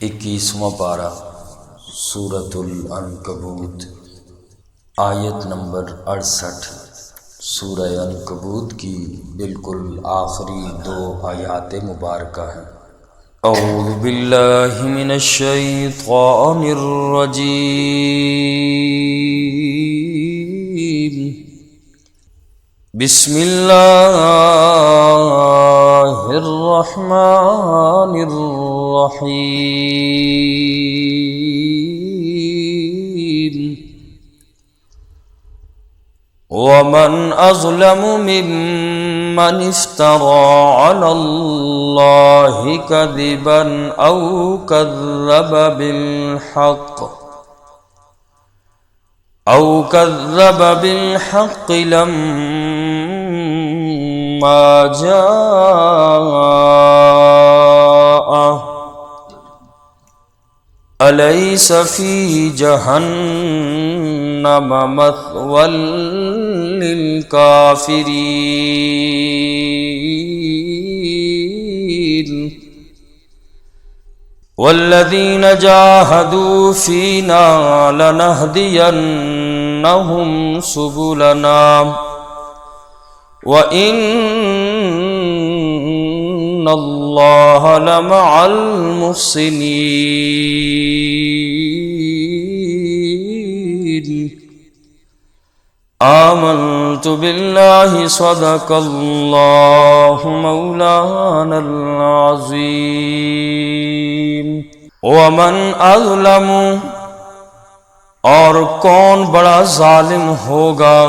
21واں پارہ سورۃ العنکبوت آیت نمبر 68۔ سورہ عنکبوت کی بالکل آخری 2 آیات مبارکہ ہیں۔ اعوذ باللہ من الشیطان الرجیم، بسم اللہ الرحمن الرحیم۔ ومن اظلم ممن افترى على الله كذبا او كذب بالحق لما جاءه أليس في جهنم مثوى للكافرين والذين جاهدوا فينا لنهدينهم سبلنا وإن الله لمع المحسنين۔ آمنت بالله صدق الله مولانا العظيم۔ ومن أظلم، اور کون بڑا ظالم ہوگا،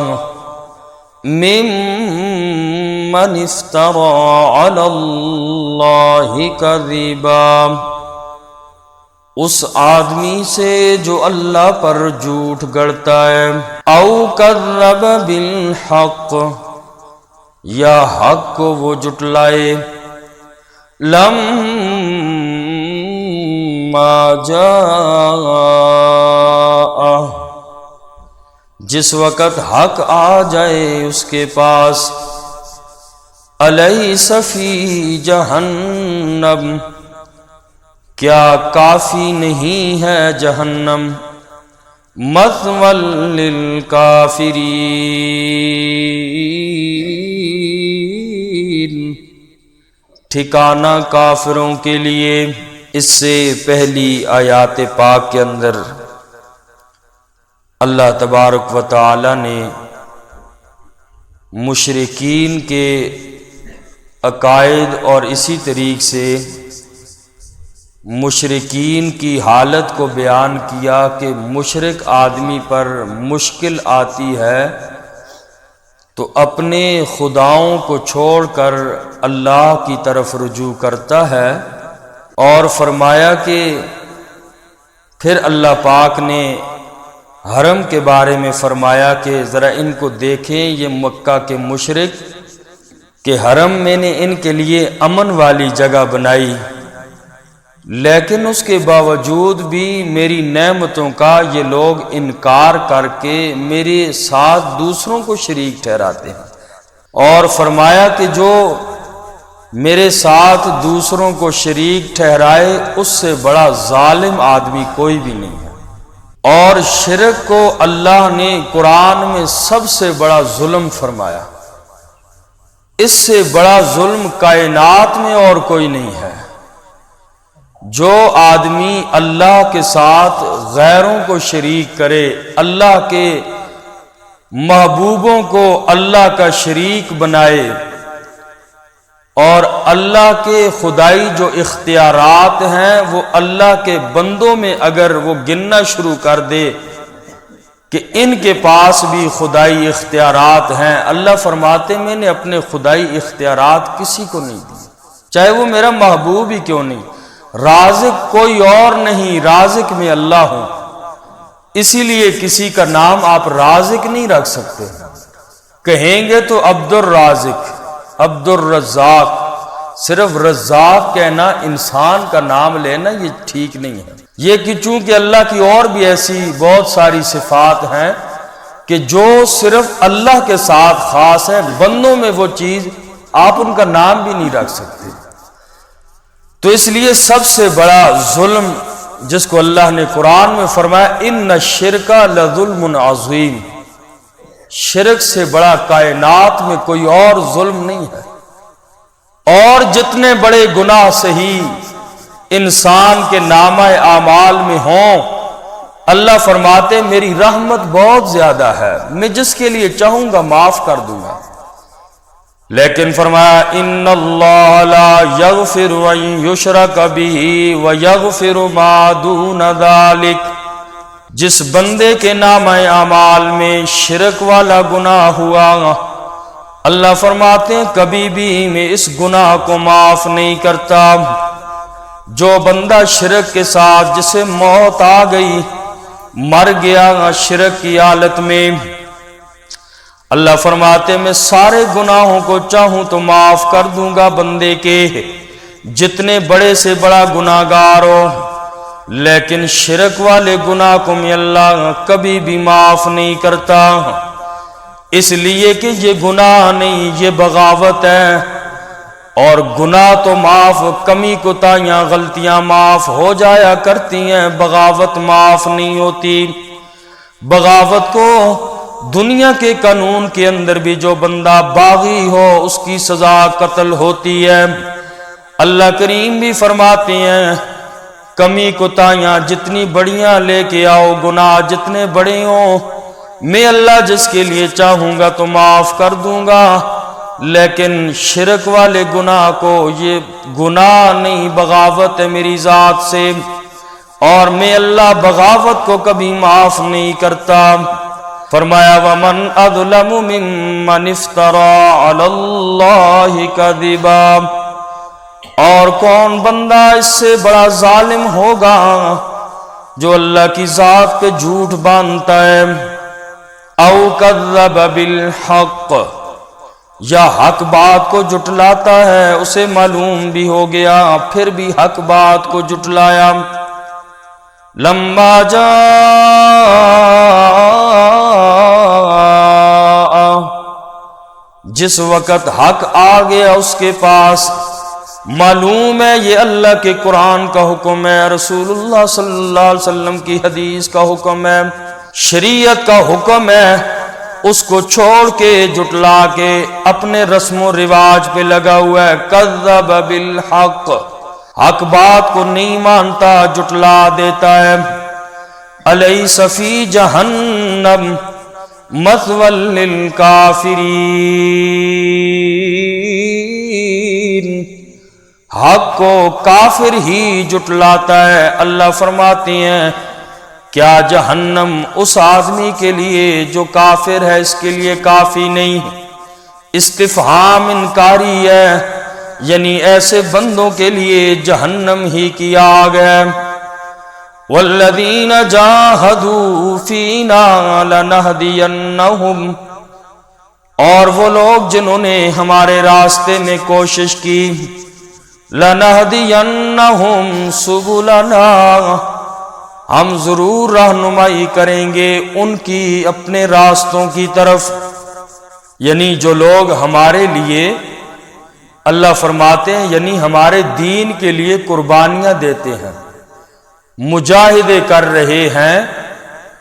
ممن افترى على الله كذبا، اس آدمی سے جو اللہ پر جھوٹ گڑتا ہے، او کذب بالحق، یا حق کو وہ جھٹلائے، لما جاء، جس وقت حق آ جائے اس کے پاس، الیس فی جہنم، کیا کافی نہیں ہے جہنم، مثوی للکافرین، ٹھکانہ کافروں کے لیے۔ اس سے پہلی آیات پاک کے اندر اللہ تبارک و تعالی نے مشرکین کے عقائد اور اسی طریق سے مشرکین کی حالت کو بیان کیا کہ مشرک آدمی پر مشکل آتی ہے تو اپنے خداؤں کو چھوڑ کر اللہ کی طرف رجوع کرتا ہے، اور فرمایا کہ پھر اللہ پاک نے حرم کے بارے میں فرمایا کہ ذرا ان کو دیکھیں، یہ مکہ کے مشرک، کہ حرم میں نے ان کے لیے امن والی جگہ بنائی، لیکن اس کے باوجود بھی میری نعمتوں کا یہ لوگ انکار کر کے میرے ساتھ دوسروں کو شریک ٹھہراتے ہیں، اور فرمایا کہ جو میرے ساتھ دوسروں کو شریک ٹھہرائے اس سے بڑا ظالم آدمی کوئی بھی نہیں ہے، اور شرک کو اللہ نے قرآن میں سب سے بڑا ظلم فرمایا، اس سے بڑا ظلم کائنات میں اور کوئی نہیں ہے۔ جو آدمی اللہ کے ساتھ غیروں کو شریک کرے، اللہ کے محبوبوں کو اللہ کا شریک بنائے، اور اللہ کے خدائی جو اختیارات ہیں وہ اللہ کے بندوں میں اگر وہ گننا شروع کر دے کہ ان کے پاس بھی خدائی اختیارات ہیں، اللہ فرماتے میں نے اپنے خدائی اختیارات کسی کو نہیں دی، چاہے وہ میرا محبوب ہی کیوں نہیں۔ رازق کوئی اور نہیں، رازق میں اللہ ہوں، اسی لیے کسی کا نام آپ رازق نہیں رکھ سکتے، کہیں گے تو عبد الرازق، عبد الرزاق، صرف رزاق کہنا، انسان کا نام لینا یہ ٹھیک نہیں ہے۔ یہ کہ چونکہ اللہ کی اور بھی ایسی بہت ساری صفات ہیں کہ جو صرف اللہ کے ساتھ خاص ہے، بندوں میں وہ چیز آپ ان کا نام بھی نہیں رکھ سکتے۔ تو اس لیے سب سے بڑا ظلم جس کو اللہ نے قرآن میں فرمایا ان الشرک لظلم عظیم، شرک سے بڑا کائنات میں کوئی اور ظلم نہیں ہے۔ اور جتنے بڑے گناہ صحیح انسان کے نامہ اعمال میں ہوں، اللہ فرماتے میری رحمت بہت زیادہ ہے، میں جس کے لیے چاہوں گا معاف کر دوں گا۔ لیکن فرمایا ان اللہ لا یغفر ان یشرک بہ ویغفر ما دون ذلک، جس بندے کے نامہ اعمال میں شرک والا گناہ ہوا، اللہ فرماتے ہیں کبھی بھی میں اس گناہ کو معاف نہیں کرتا۔ جو بندہ شرک کے ساتھ جسے موت آ گئی، مر گیا شرک کی حالت میں، اللہ فرماتے میں سارے گناہوں کو چاہوں تو معاف کر دوں گا بندے کے، جتنے بڑے سے بڑا گناہگار ہو، لیکن شرک والے گناہ کو میں اللہ کبھی بھی معاف نہیں کرتا، اس لیے کہ یہ گناہ نہیں، یہ بغاوت ہے۔ اور گناہ تو معاف، کمی کوتاہیاں غلطیاں معاف ہو جایا کرتی ہیں، بغاوت معاف نہیں ہوتی۔ بغاوت کو دنیا کے قانون کے اندر بھی جو بندہ باغی ہو اس کی سزا قتل ہوتی ہے۔ اللہ کریم بھی فرماتے ہیں کمی کوتاہیاں جتنی بڑیاں لے کے آؤ، گناہ جتنے بڑے ہوں، میں اللہ جس کے لیے چاہوں گا تو معاف کر دوں گا، لیکن شرک والے گناہ کو یہ گناہ نہیں، بغاوت ہے میری ذات سے، اور میں اللہ بغاوت کو کبھی معاف نہیں کرتا۔ فرمایا وَمَنْ أَظْلَمُ مِمَّنِ افْتَرَىٰ عَلَى اللَّهِ كَذِبًا، اور کون بندہ اس سے بڑا ظالم ہوگا جو اللہ کی ذات پہ جھوٹ باندھتا ہے، او کذب بالحق، یا حق بات کو جٹلاتا ہے، اسے معلوم بھی ہو گیا پھر بھی حق بات کو جٹلایا۔ لما جاء، جس وقت حق آ گیا اس کے پاس، معلوم ہے یہ اللہ کے قرآن کا حکم ہے، رسول اللہ صلی اللہ علیہ وسلم کی حدیث کا حکم ہے، شریعت کا حکم ہے، اس کو چھوڑ کے جٹلا کے اپنے رسم و رواج پہ لگا ہوا ہے، کذب بالحق، حق بات کو نہیں مانتا، جٹلا دیتا ہے۔ الیس فی جہنم مثوی للکافرین، حق کو کافر ہی جٹلاتا ہے۔ اللہ فرماتے ہیں کیا جہنم اس آدمی کے لیے جو کافر ہے اس کے لیے کافی نہیں؟ استفہام انکاری ہے، یعنی ایسے بندوں کے لیے جہنم ہی کی آگ ہے۔ والذین جاہدوا فینا لنہدینہم، اور وہ لوگ جنہوں نے ہمارے راستے میں کوشش کی، لنہدینہم سبلنا، ہم ضرور رہنمائی کریں گے ان کی اپنے راستوں کی طرف، یعنی جو لوگ ہمارے لیے، اللہ فرماتے ہیں یعنی ہمارے دین کے لیے قربانیاں دیتے ہیں، مجاہدے کر رہے ہیں،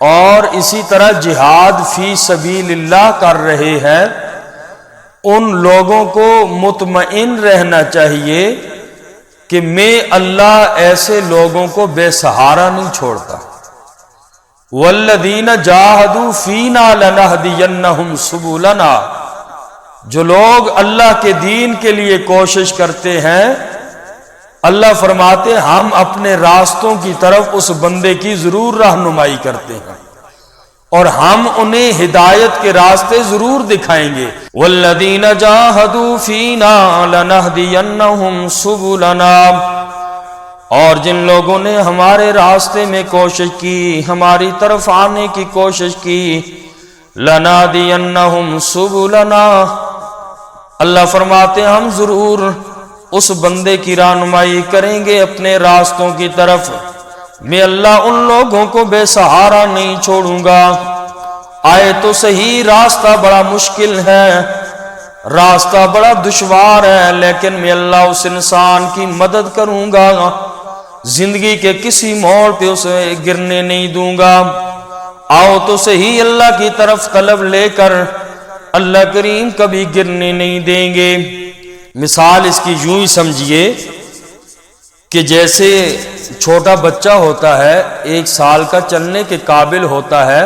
اور اسی طرح جہاد فی سبیل اللہ کر رہے ہیں، ان لوگوں کو مطمئن رہنا چاہیے کہ میں اللہ ایسے لوگوں کو بے سہارا نہیں چھوڑتا۔ والذین جاہدوا فینا لنہدینہم سبلنا، جو لوگ اللہ کے دین کے لیے کوشش کرتے ہیں، اللہ فرماتے ہم اپنے راستوں کی طرف اس بندے کی ضرور رہنمائی کرتے ہیں، اور ہم انہیں ہدایت کے راستے ضرور دکھائیں گے۔ والذین جاہدوا فینا لنہدینہم سبلنا، اور جن لوگوں نے ہمارے راستے میں کوشش کی، ہماری طرف آنے کی کوشش کی، لنہدینہم سبلنا، اللہ فرماتے ہیں ہم ضرور اس بندے کی رہنمائی کریں گے اپنے راستوں کی طرف، میں اللہ ان لوگوں کو بے سہارا نہیں چھوڑوں گا۔ آئے تو صحیح، راستہ بڑا مشکل ہے، راستہ بڑا دشوار ہے، لیکن میں اللہ اس انسان کی مدد کروں گا، زندگی کے کسی موڑ پہ اسے گرنے نہیں دوں گا۔ آؤ تو صحیح اللہ کی طرف طلب لے کر اللہ کریم کبھی گرنے نہیں دیں گے۔ مثال اس کی یوں ہی سمجھیے کہ جیسے چھوٹا بچہ ہوتا ہے، 1 سال کا، چلنے کے قابل ہوتا ہے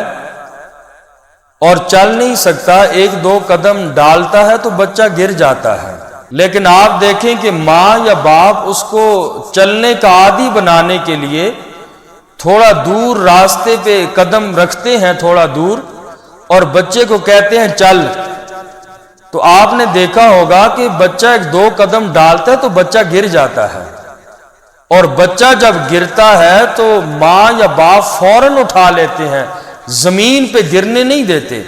اور چل نہیں سکتا، 1-2 قدم ڈالتا ہے تو بچہ گر جاتا ہے۔ لیکن آپ دیکھیں کہ ماں یا باپ اس کو چلنے کا عادی بنانے کے لیے تھوڑا دور راستے پہ قدم رکھتے ہیں، تھوڑا دور، اور بچے کو کہتے ہیں چل، تو آپ نے دیکھا ہوگا کہ بچہ 1-2 قدم ڈالتا ہے تو بچہ گر جاتا ہے، اور بچہ جب گرتا ہے تو ماں یا باپ فوراً اٹھا لیتے ہیں، زمین پہ گرنے نہیں دیتے۔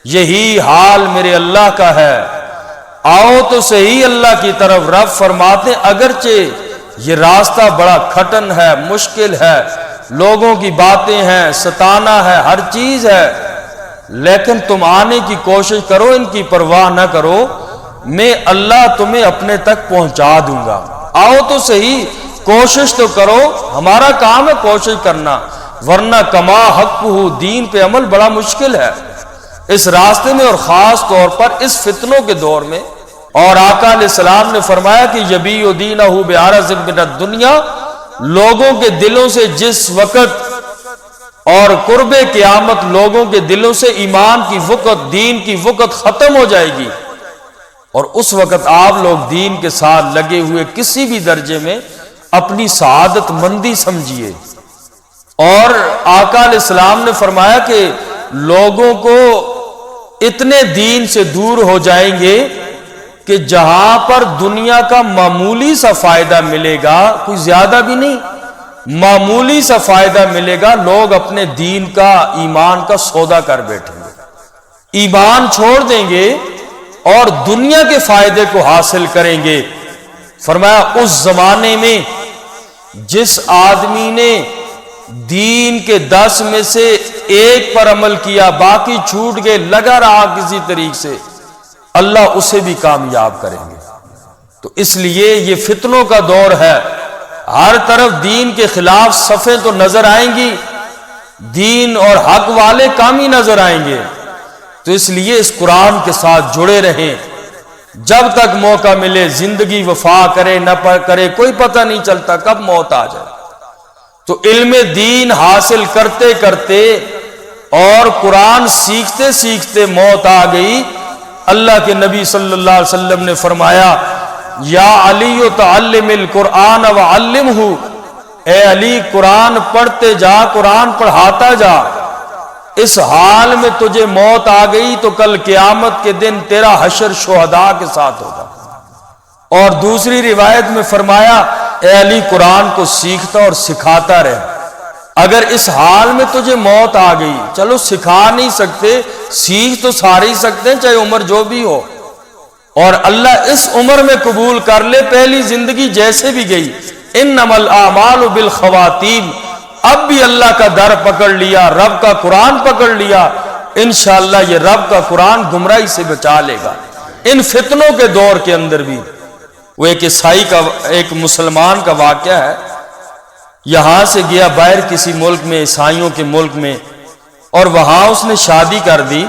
یہی حال میرے اللہ کا ہے۔ آؤ تو صحیح اللہ کی طرف، رب فرماتے اگرچہ یہ راستہ بڑا کھٹن ہے، مشکل ہے، لوگوں کی باتیں ہیں، ستانا ہے، ہر چیز ہے، لیکن تم آنے کی کوشش کرو، ان کی پرواہ نہ کرو، میں اللہ تمہیں اپنے تک پہنچا دوں گا۔ آؤ تو صحیح، کوشش تو کرو، ہمارا کام ہے کوشش کرنا، ورنہ کما حق ہو، دین پہ عمل بڑا مشکل ہے اس راستے میں، اور خاص طور پر اس فتنوں کے دور میں۔ اور آقا علیہ السلام نے فرمایا کہ یبیع دینہ بعرض من الدنیا، لوگوں کے دلوں سے جس وقت اور قرب قیامت لوگوں کے دلوں سے ایمان کی وقت، دین کی وقت ختم ہو جائے گی، اور اس وقت آپ لوگ دین کے ساتھ لگے ہوئے کسی بھی درجے میں اپنی سعادت مندی سمجھیے۔ اور آقا علیہ السلام نے فرمایا کہ لوگوں کو اتنے دین سے دور ہو جائیں گے کہ جہاں پر دنیا کا معمولی سا فائدہ ملے گا، کوئی زیادہ بھی نہیں، معمولی سا فائدہ ملے گا، لوگ اپنے دین کا، ایمان کا سودا کر بیٹھیں گے، ایمان چھوڑ دیں گے اور دنیا کے فائدے کو حاصل کریں گے۔ فرمایا اس زمانے میں جس آدمی نے دین کے 10 میں سے 1 پر عمل کیا، باقی چھوٹ گئے، لگا رہا کسی طریق سے، اللہ اسے بھی کامیاب کریں گے۔ تو اس لیے یہ فتنوں کا دور ہے، ہر طرف دین کے خلاف صفیں تو نظر آئیں گی، دین اور حق والے کام ہی نظر آئیں گے۔ تو اس لیے اس قرآن کے ساتھ جڑے رہیں، جب تک موقع ملے، زندگی وفا کرے نہ کرے کوئی پتہ نہیں چلتا کب موت آ جائے۔ تو علم دین حاصل کرتے کرتے اور قرآن سیکھتے سیکھتے موت آ گئی۔ اللہ کے نبی صلی اللہ علیہ وسلم نے فرمایا یا علی تعلم القرآن وعلمہ، اے علی قرآن پڑھتے جا، قرآن پڑھاتا جا، اس حال میں تجھے موت آ گئی تو کل قیامت کے دن تیرا حشر شہداء کے ساتھ ہوگا۔ اور دوسری روایت میں فرمایا اے علی قرآن کو سیکھتا اور سکھاتا رہے، اگر اس حال میں تجھے موت آ گئی، چلو سکھا نہیں سکتے، سیکھ تو سارے ہی سکتے ہیں چاہے عمر جو بھی ہو، اور اللہ اس عمر میں قبول کر لے، پہلی زندگی جیسے بھی گئی، انما الاعمال بالخواتیم، اب بھی اللہ کا در پکڑ لیا، رب کا قرآن پکڑ لیا، انشاءاللہ یہ رب کا قرآن گمراہی سے بچا لے گا ان فتنوں کے دور کے اندر بھی۔ وہ ایک عیسائی کا، ایک مسلمان کا واقعہ ہے، یہاں سے گیا باہر کسی ملک میں، عیسائیوں کے ملک میں، اور وہاں اس نے شادی کر دی،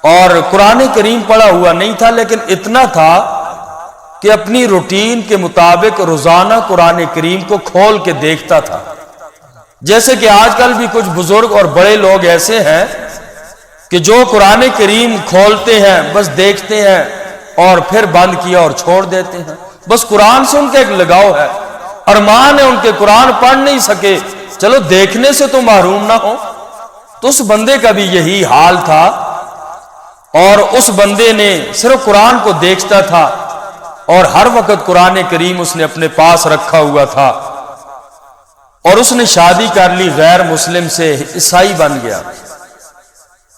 اور قرآن کریم پڑھا ہوا نہیں تھا، لیکن اتنا تھا کہ اپنی روٹین کے مطابق روزانہ قرآن کریم کو کھول کے دیکھتا تھا۔ جیسے کہ آج کل بھی کچھ بزرگ اور بڑے لوگ ایسے ہیں کہ جو قرآن کریم کھولتے ہیں، بس دیکھتے ہیں اور پھر بند کیا اور چھوڑ دیتے ہیں، بس قرآن سے ان کا ایک لگاؤ ہے، ارمان ہے ان کے، قرآن پڑھ نہیں سکے، چلو دیکھنے سے تو محروم نہ ہو۔ تو اس بندے کا بھی یہی حال تھا، اور اس بندے نے صرف قرآن کو دیکھتا تھا، اور ہر وقت قرآن کریم اس نے اپنے پاس رکھا ہوا تھا، اور اس نے شادی کر لی غیر مسلم سے، عیسائی بن گیا،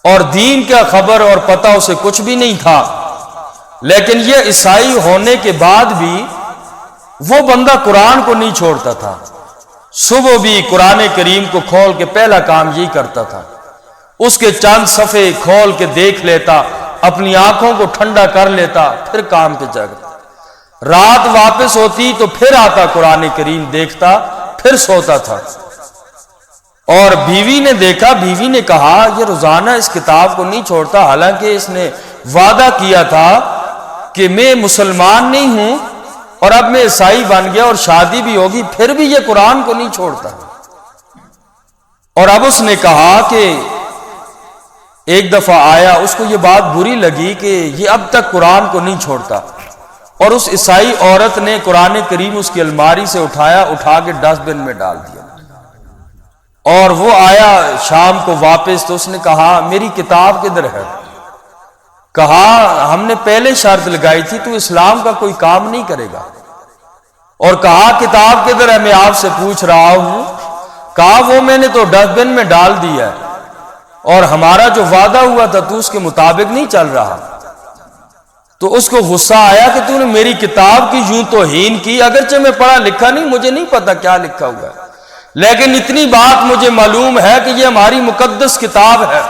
اور دین کا خبر اور پتہ اسے کچھ بھی نہیں تھا۔ لیکن یہ عیسائی ہونے کے بعد بھی وہ بندہ قرآن کو نہیں چھوڑتا تھا، صبح بھی قرآن کریم کو کھول کے پہلا کام یہی کرتا تھا، اس کے چند صفحے کھول کے دیکھ لیتا، اپنی آنکھوں کو ٹھنڈا کر لیتا، پھر کام پہ جاگتا، رات واپس ہوتی تو پھر آتا قرآن کریم دیکھتا، پھر سوتا تھا۔ اور بیوی نے دیکھا، بیوی نے کہا یہ روزانہ اس کتاب کو نہیں چھوڑتا، حالانکہ اس نے وعدہ کیا تھا کہ میں مسلمان نہیں ہوں اور اب میں عیسائی بن گیا اور شادی بھی ہوگی، پھر بھی یہ قرآن کو نہیں چھوڑتا۔ اور اب اس نے کہا کہ ایک دفعہ آیا، اس کو یہ بات بری لگی کہ یہ اب تک قرآن کو نہیں چھوڑتا، اور اس عیسائی عورت نے قرآن کریم اس کی الماری سے اٹھا کے ڈسٹ بن میں ڈال دیا۔ اور وہ آیا شام کو واپس تو اس نے کہا میری کتاب کدھر ہے؟ کہا ہم نے پہلے شرط لگائی تھی تو اسلام کا کوئی کام نہیں کرے گا، اور کہا کتاب کدھر ہے، میں آپ سے پوچھ رہا ہوں۔ کہا وہ میں نے تو ڈسٹ بن میں ڈال دیا ہے، اور ہمارا جو وعدہ ہوا تھا تو اس کے مطابق نہیں چل رہا۔ تو اس کو غصہ آیا کہ تو نے میری کتاب کی یوں توہین کی، اگرچہ میں پڑھا لکھا نہیں، مجھے نہیں پتا کیا لکھا ہوا ہے، لیکن اتنی بات مجھے معلوم ہے کہ یہ ہماری مقدس کتاب ہے۔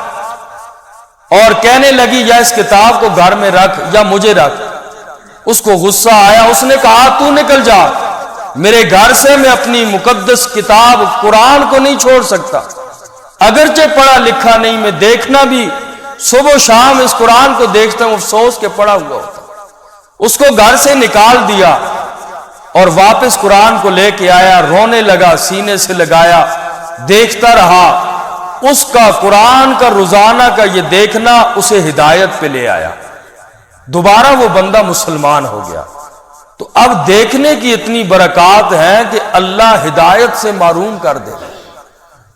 اور کہنے لگی یا اس کتاب کو گھر میں رکھ یا مجھے رکھ۔ اس کو غصہ آیا، اس نے کہا تو نکل جا میرے گھر سے، میں اپنی مقدس کتاب قرآن کو نہیں چھوڑ سکتا، اگرچہ پڑھا لکھا نہیں، میں دیکھنا بھی صبح و شام اس قرآن کو دیکھتا ہوں، افسوس کے پڑھا ہوا ہوتا۔ اس کو گھر سے نکال دیا اور واپس قرآن کو لے کے آیا، رونے لگا، سینے سے لگایا، دیکھتا رہا۔ اس کا قرآن کا روزانہ کا یہ دیکھنا اسے ہدایت پہ لے آیا، دوبارہ وہ بندہ مسلمان ہو گیا۔ تو اب دیکھنے کی اتنی برکات ہے کہ اللہ ہدایت سے محروم کر دے۔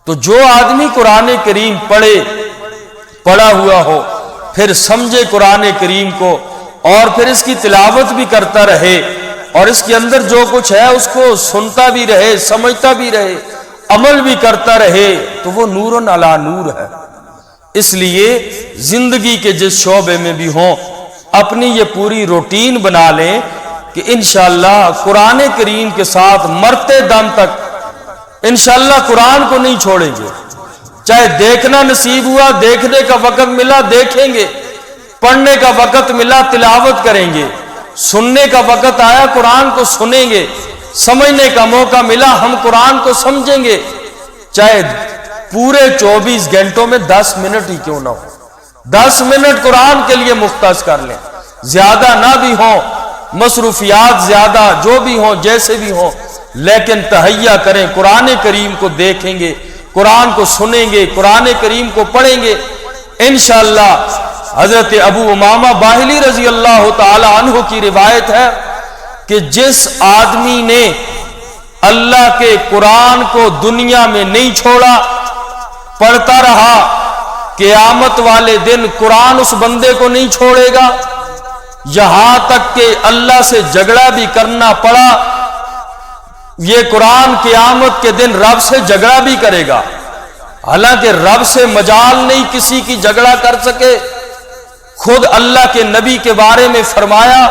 تو جو آدمی قرآن کریم پڑھا ہوا ہو، پھر سمجھے قرآن کریم کو، اور پھر اس کی تلاوت بھی کرتا رہے، اور اس کے اندر جو کچھ ہے اس کو سنتا بھی رہے، سمجھتا بھی رہے، عمل بھی کرتا رہے، تو وہ نور علی نور ہے۔ اس لیے زندگی کے جس شعبے میں بھی ہوں، اپنی یہ پوری روٹین بنا لیں کہ انشاءاللہ قرآن کریم کے ساتھ مرتے دم تک انشاءاللہ قرآن کو نہیں چھوڑیں گے۔ چاہے دیکھنا نصیب ہوا، دیکھنے کا وقت ملا دیکھیں گے، پڑھنے کا وقت ملا تلاوت کریں گے، سننے کا وقت آیا قرآن کو سنیں گے، سمجھنے کا موقع ملا ہم قرآن کو سمجھیں گے، چاہے پورے 24 گھنٹوں میں 10 منٹ ہی کیوں نہ ہو، 10 منٹ قرآن کے لیے مختص کر لیں، زیادہ نہ بھی ہوں، مصروفیات زیادہ جو بھی ہوں، جیسے بھی ہوں، لیکن تہیہ کریں، قرآن کریم کو دیکھیں گے، قرآن کو سنیں گے، قرآن کریم کو پڑھیں گے، انشاءاللہ۔ حضرت ابو امامہ باہلی رضی اللہ تعالی عنہ کی روایت ہے کہ جس آدمی نے اللہ کے قرآن کو دنیا میں نہیں چھوڑا، پڑھتا رہا، قیامت والے دن قرآن اس بندے کو نہیں چھوڑے گا، یہاں تک کہ اللہ سے جھگڑا بھی کرنا پڑا، یہ قرآن قیامت کے دن رب سے جھگڑا بھی کرے گا، حالانکہ رب سے مجال نہیں کسی کی جھگڑا کر سکے۔ خود اللہ کے نبی کے بارے میں فرمایا،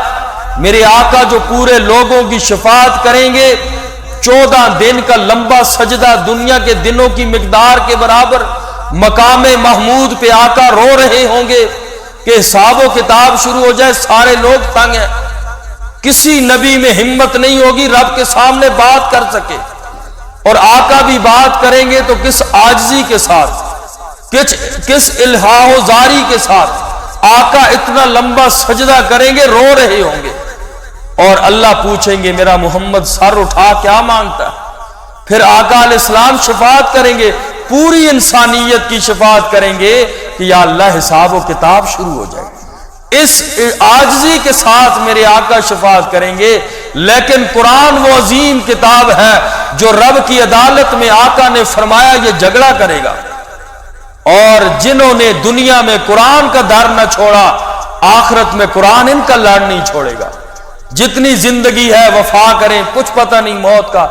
میرے آقا جو پورے لوگوں کی شفاعت کریں گے، 14 دن کا لمبا سجدہ دنیا کے دنوں کی مقدار کے برابر، مقام محمود پہ آقا رو رہے ہوں گے کہ حساب و کتاب شروع ہو جائے، سارے لوگ تنگ ہیں، کسی نبی میں ہمت نہیں ہوگی رب کے سامنے بات کر سکے، اور آقا بھی بات کریں گے تو کس عاجزی کے ساتھ، کس الہا و زاری کے ساتھ آقا اتنا لمبا سجدہ کریں گے، رو رہے ہوں گے، اور اللہ پوچھیں گے میرا محمد سر اٹھا کیا مانگتا ہے؟ پھر آقا علیہ السلام شفاعت کریں گے، پوری انسانیت کی شفاعت کریں گے کہ یا اللہ حساب و کتاب شروع ہو جائے، اس عاجزی کے ساتھ میرے آقا شفاعت کریں گے۔ لیکن قرآن وہ عظیم کتاب ہے جو رب کی عدالت میں آقا نے فرمایا یہ جھگڑا کرے گا، اور جنہوں نے دنیا میں قرآن کا در نہ چھوڑا، آخرت میں قرآن ان کا لڑ نہیں چھوڑے گا۔ جتنی زندگی ہے وفا کریں، کچھ پتہ نہیں موت کا،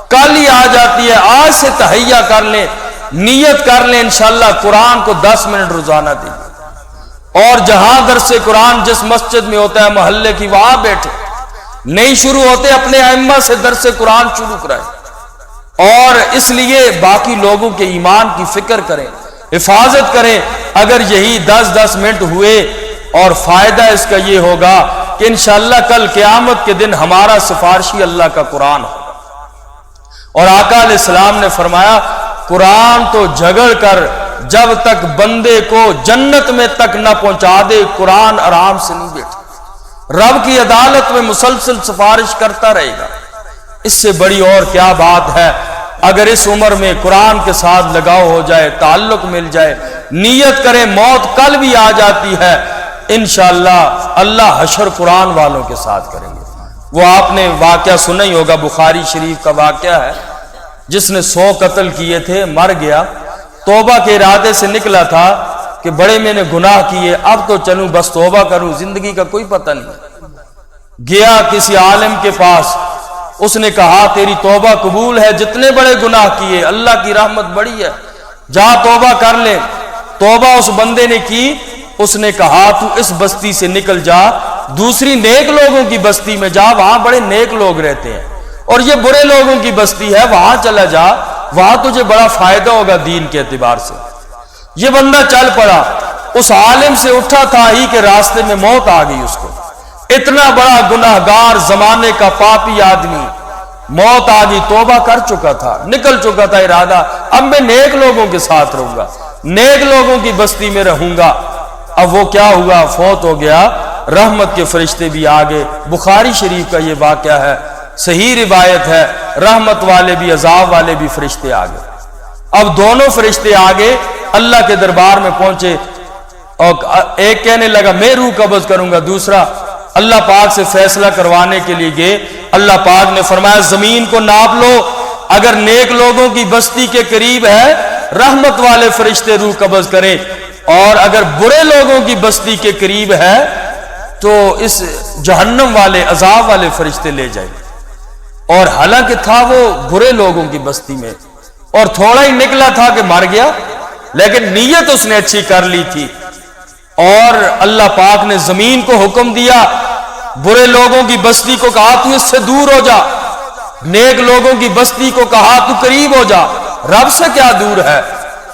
کل ہی آ جاتی ہے، آج سے تہیہ کر لیں، نیت کر لیں انشاءاللہ قرآن کو 10 منٹ روزانہ دیں، اور جہاں درس قرآن جس مسجد میں ہوتا ہے محلے کی، وہاں بیٹھے، نہیں شروع ہوتے اپنے ائمہ سے درس قرآن شروع کرائیں، اور اس لیے باقی لوگوں کے ایمان کی فکر کریں، حفاظت کریں۔ اگر یہی 10 منٹ ہوئے اور فائدہ اس کا یہ ہوگا کہ انشاءاللہ کل قیامت کے دن ہمارا سفارشی اللہ کا قرآن ہوگا۔ اور آقا علیہ السلام نے فرمایا قرآن تو جھگڑ کر جب تک بندے کو جنت میں تک نہ پہنچا دے قرآن آرام سے نہیں بیٹھا، رب کی عدالت میں مسلسل سفارش کرتا رہے گا۔ اس سے بڑی اور کیا بات ہے اگر اس عمر میں قرآن کے ساتھ لگاؤ ہو جائے، تعلق مل جائے، نیت کرے موت کل بھی آ جاتی ہے، انشاءاللہ اللہ حشر قرآن والوں کے ساتھ کریں گے۔ وہ آپ نے واقعہ سنا ہی ہوگا، بخاری شریف کا واقعہ ہے، جس نے 100 قتل کیے تھے مر گیا، توبہ کے ارادے سے نکلا تھا کہ بڑے میں نے گناہ کیے، اب تو چلوں بس توبہ کروں، زندگی کا کوئی پتہ نہیں۔ گیا کسی عالم کے پاس، اس نے کہا تیری توبہ قبول ہے، جتنے بڑے گناہ کیے اللہ کی رحمت بڑی ہے، جا توبہ کر لے۔ توبہ اس بندے نے کی، اس نے کہا تو اس بستی سے نکل جا، دوسری نیک لوگوں کی بستی میں جا، وہاں بڑے نیک لوگ رہتے ہیں، اور یہ برے لوگوں کی بستی ہے، وہاں چلا جا، وہاں تجھے بڑا فائدہ ہوگا دین کے اعتبار سے۔ یہ بندہ چل پڑا، اس عالم سے اٹھا تھا ہی کہ راستے میں موت آ گئی اس کو، اتنا بڑا گناہگار زمانے کا پاپی آدمی، موت آ گئی، توبہ کر چکا تھا، نکل چکا تھا ارادہ اب میں نیک لوگوں کے ساتھ رہوں گا، نیک لوگوں کی بستی میں رہوں گا۔ اب وہ کیا ہوا، فوت ہو گیا، رحمت کے فرشتے بھی آگے، بخاری شریف کا یہ واقعہ ہے، صحیح روایت ہے، رحمت والے بھی عذاب والے بھی فرشتے آگے۔ اب دونوں فرشتے آگے اللہ کے دربار میں پہنچے، اور ایک کہنے لگا میں روح قبض کروں گا، دوسرا اللہ پاک سے فیصلہ کروانے کے لیے گئے۔ اللہ پاک نے فرمایا زمین کو ناپ لو، اگر نیک لوگوں کی بستی کے قریب ہے رحمت والے فرشتے روح قبض کریں، اور اگر برے لوگوں کی بستی کے قریب ہے تو اس جہنم والے عذاب والے فرشتے لے جائیں۔ اور حالانکہ تھا وہ برے لوگوں کی بستی میں، اور تھوڑا ہی نکلا تھا کہ مر گیا، لیکن نیت اس نے اچھی کر لی تھی، اور اللہ پاک نے زمین کو حکم دیا، برے لوگوں کی بستی کو کہا تو اس سے دور ہو جا، نیک لوگوں کی بستی کو کہا تو قریب ہو جا، رب سے کیا دور ہے۔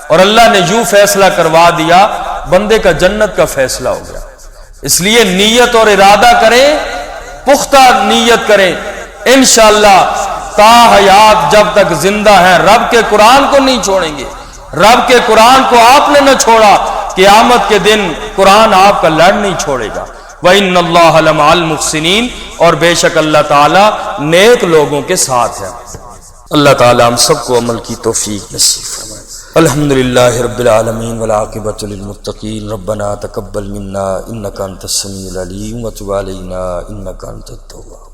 اور اللہ نے یوں فیصلہ کروا دیا، بندے کا جنت کا فیصلہ ہو گیا۔ اس لیے نیت اور ارادہ کریں، پختہ نیت کریں، انشاءاللہ تا حیات جب تک زندہ ہیں رب کے قرآن کو نہیں چھوڑیں گے۔ رب کے قرآن کو آپ نے نہ چھوڑا، قیامت کے دن قرآن آپ کا لڑ نہیں چھوڑے گا۔ وَإِنَّ اللَّهَ لَمَعَ الْمُحْسِنِينَ، اور بے شک اللہ تعالیٰ نیک لوگوں کے ساتھ ہے۔ اللہ تعالیٰ ہم سب کو عمل کی توفیق نصیب فرمائے۔ الحمدللہ رب العالمین والعاقبۃ للمتقین، ربنا تقبل منا انک انت السمیع العلیم وتب علینا انک انت التواب۔